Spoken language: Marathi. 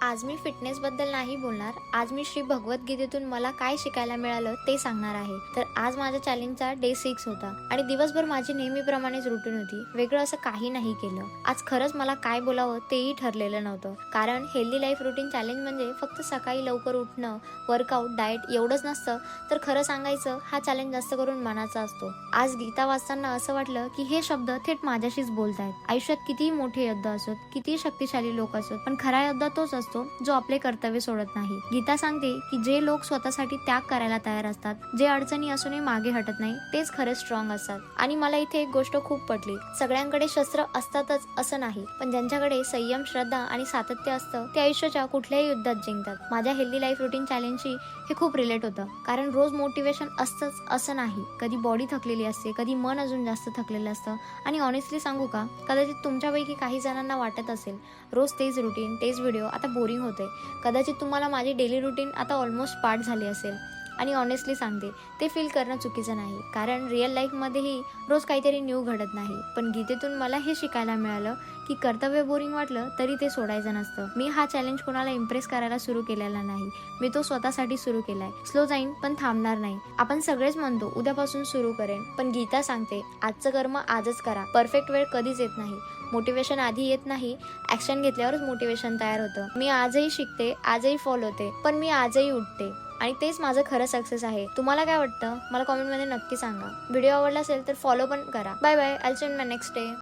आज मी फिटनेसबद्दल नाही बोलणार. आज मी श्री भगवद्गीतेतून मला काय शिकायला मिळालं ते सांगणार आहे. तर आज माझ्या चॅलेंजचा डे 6 होता आणि दिवसभर माझी नेहमीप्रमाणेच रुटीन होती. वेगळं असं काही नाही केलं. आज खरंच मला काय बोलावं तेही ठरलेलं नव्हतं. कारण हेल्दी लाईफ रुटीन चॅलेंज म्हणजे फक्त सकाळी लवकर उठणं, वर्कआउट, डाएट एवढंच नसतं. तर खरं सांगायचं हा चॅलेंज जास्त करून मनाचा असतो. आज गीता वाचताना असं वाटलं की हे शब्द थेट माझ्याशीच बोलतायत. आयुष्यात कितीही मोठे युद्ध असोत, कितीही शक्तिशाली लोक असोत, पण खरा योद्धा तोच असतो जो आपले कर्तव्य सोडत नाही. गीता सांगते की जे लोक स्वतःसाठी त्याग करायला तयार असतात, जे अडचणी असूनही मागे हटत नाही, तेच खरे स्ट्रॉंग असतात. आणि मला इथे एक गोष्ट खूप पटली. सगळ्यांकडे शस्त्र असतातच असं नाही, पण ज्यांच्याकडे संयम, श्रद्धा आणि सातत्य असतं ते आयुष्याच्या कुठल्याही युद्धात जिंकतात. माझ्या हेल्दी लाईफ रुटीन चॅलेंजशी हे खूप रिलेट होतं. कारण रोज मोटिवेशन असतंच असं नाही. कधी बॉडी थकलेली असते, कधी मन अजून जास्त थकलेलं असतं. आणि ऑनेस्टली सांगू का, कदाचित तुमच्यापैकी काही जणांना वाटत असेल रोज तेच रुटीन, तेच व्हिडिओ, आता बोरिंग होते. कदाचित तुम्हाला माझी डेली रुटीन आता ऑलमोस्ट पार्ट झाली असेल. आणि ऑनेस्टली सांगते, ते फील करणं चुकीचं नाही. कारण रिअल लाईफमध्येही रोज काहीतरी न्यू घडत नाही. पण गीतेतून मला हे शिकायला मिळालं की कर्तव्य बोरिंग वाटलं तरी ते सोडायचं नसतं. मी हा चॅलेंज कोणाला इम्प्रेस करायला सुरू केलेला नाही. मी तो स्वतःसाठी सुरू केलाय. स्लो जाईन पण थांबणार नाही. आपण सगळेच म्हणतो उद्यापासून सुरू करेन, पण गीता सांगते आजचं कर्म आजच करा. परफेक्ट वेळ कधीच येत नाही. मोटिवेशन आधी येत नाही, ऍक्शन घेतल्यावरच मोटिवेशन तयार होतं. मी आजही शिकते, आजही फॉलो होते, पण मी आजही उठते. आणि तेच माझं खरं सक्सेस आहे. तुम्हाला काय वाटतं मला कॉमेंटमध्ये नक्की सांगा. व्हिडिओ आवडला असेल तर फॉलो पण करा. Bye bye. I will see you in my next day.